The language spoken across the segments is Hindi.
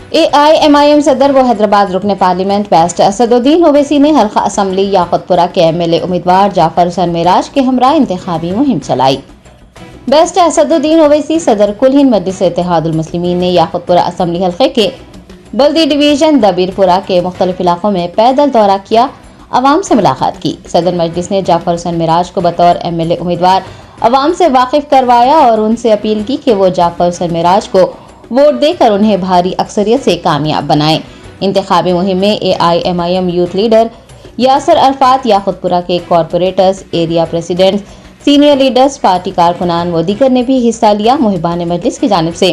AIMIM सदर व हैदराबाद रुकन पार्लियामेंट बेस्ट असदुद्दीन ओवैसी ने हल्का असम्बली याकुतपुरा के MLA उम्मीदवार जाफर हुसैन मेराज के हमरा इंतखाबी मुहिम चलाई। बेस्ट असदुद्दीन ओवैसी सदर कुल हिंद मजलिस इत्तेहादुल मुस्लिमीन ने याकुतपुरा असम्बली हल्के के बल्दी डिवीजन दबीरपुरा के मुख्तलिफ इलाकों में पैदल दौरा किया, अवाम से मुलाकात की। सदर मजलिस ने जाफर हुसैन मेराज को बतौर MLA उम्मीदवार अवाम से वाकिफ करवाया और उनसे अपील की कि वो जाफर हुसैन मेराज को वोट देकर उन्हें भारी अक्सरियत से कामयाब बनाएं। इंतखाबी मुहिम में AIMIM youth leader Yasir Arafat, Yakutpura के corporators, area president, senior leaders, party कारकुनान व दीगर ने भी हिस्सा लिया। मुहिबान मजलिस की जानिब से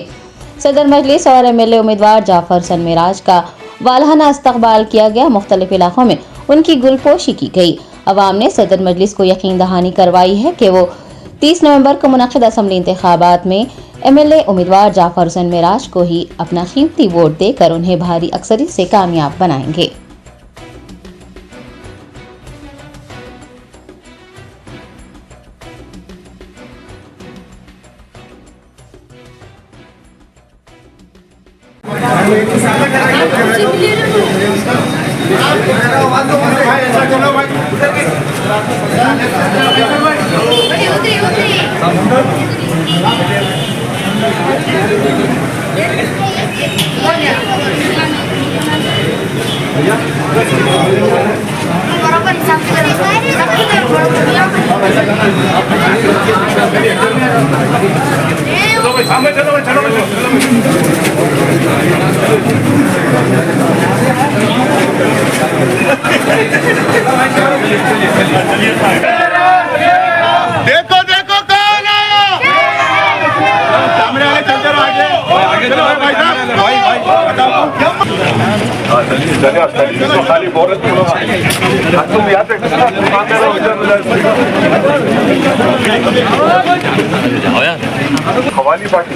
सदर मजलिस और MLA उम्मीदवार जाफर हुसैन मेराज का वालहाना इस्तकबाल किया गया। मुख्तलिफ इलाकों में उनकी गुलपोशी की गई। अवाम ने सदर मजलिस को यकीन दहानी करवाई है कि वो 30 नवंबर को मुनक़िद असम्बली इंतखाबात में MLA उम्मीदवार जाफर हुसैन मेराज को ही अपना कीमती वोट देकर उन्हें भारी अक्सरियत से कामयाब बनाएंगे। देखो देखो कौन आया, सामने आए, चलते रहो, आगे चलो भाई साहब, चलिए खाली बोल तुम याद हवाली पार्टी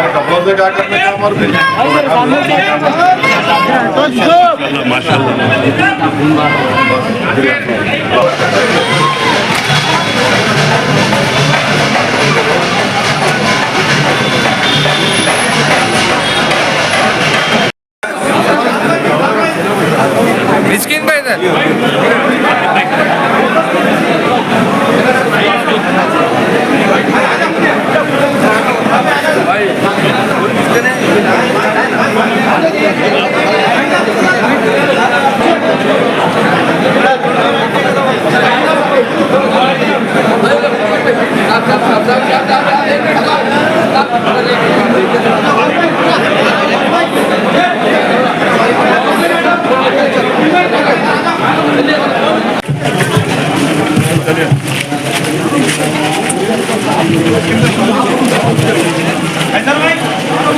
कपड़ों से क्या करने का मिस्किन भाई इधर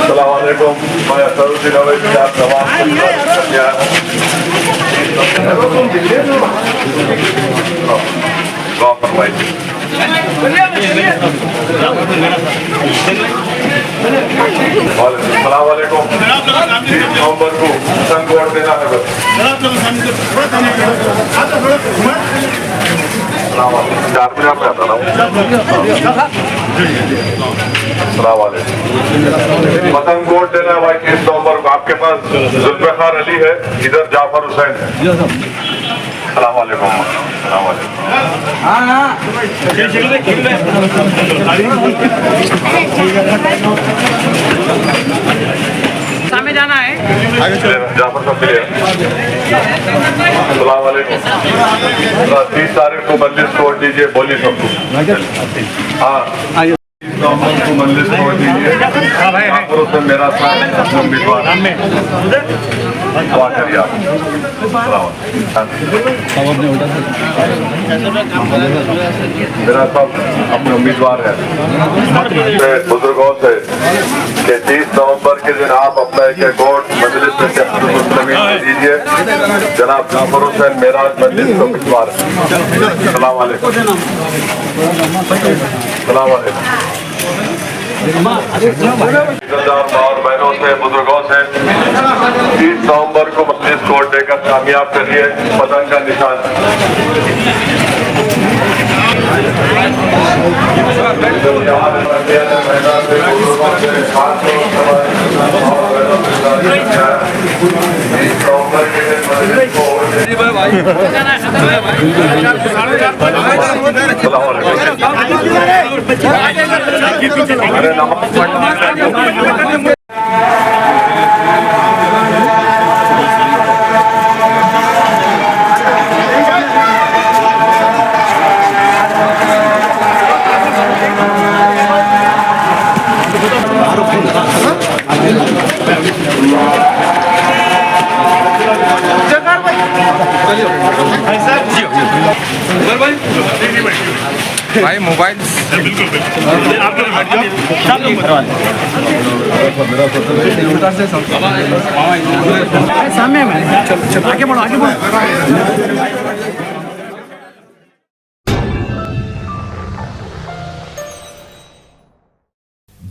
अस्सलामुअलैकुम, मैं असदुद्दीन ओवैसी आप तमाम अस्सलामुअलैकुम। 30 नवंबर को संग वोट देना है बस। पतंग वोट देना भाई 30 नवंबर को। आपके पास जुल्फिकार अली है, इधर जाफर हुसैन है। सलाम वालेकुम। सामने जाना है, जाफर साहब चलिए। सलाम वालेकुम। 30 तारीख को मजलिस को वोट दीजिए, बोलिए सबको। हाँ, को मजलिस को वोट दीजिए। जाफर हुसैन मेरा साथ उम्मीदवार दुआ करिए आप। मेरा साहब अपने उम्मीदवार है बुजुर्गों से कि 30 नवंबर के दिन आप अपना एक वोट मजलिस में दीजिए। कीजिए जनाब जाफर हुसैन मेराज मजलिस को पिछवार। सलाम वालेकुम। सलाम वालेकुम। और बहनों से बुजुर्गों से 30 नवंबर को मजलिस कोर्ट देकर कामयाब करिए पतंग का निशान। भाई मोबाइल सामने आगे बढ़ो आगे बढ़ो।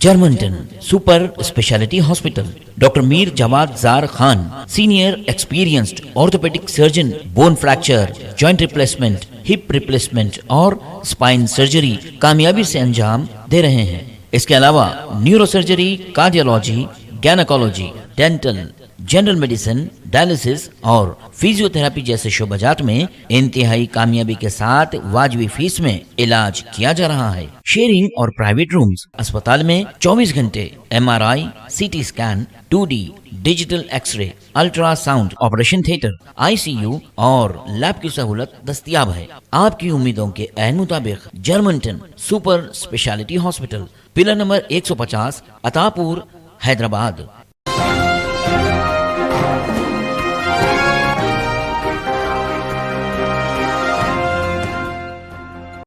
Germanton super speciality hospital, doctor Mir Jawad Jar Khan, senior experienced orthopaedic surgeon, bone fracture, joint replacement, hip replacement और स्पाइन सर्जरी कामयाबी से अंजाम दे रहे हैं। इसके अलावा neuro surgery, cardiology, gynaecology, dental, general medicine, dialysis और फिजियोथेरेपी जैसे शोबाजात में इंतहाई कामयाबी के साथ वाजबी फीस में इलाज किया जा रहा है। शेयरिंग और प्राइवेट रूम्स, अस्पताल में 24 घंटे MRI, CT scan, 2D digital X ray, ultrasound, operation theatre, ICU और लैब की सहूलत दस्तयाब है। आपकी उम्मीदों के ऐन मुताबिक Germanton super speciality hospital, pillar number 150, Attapur, Hyderabad.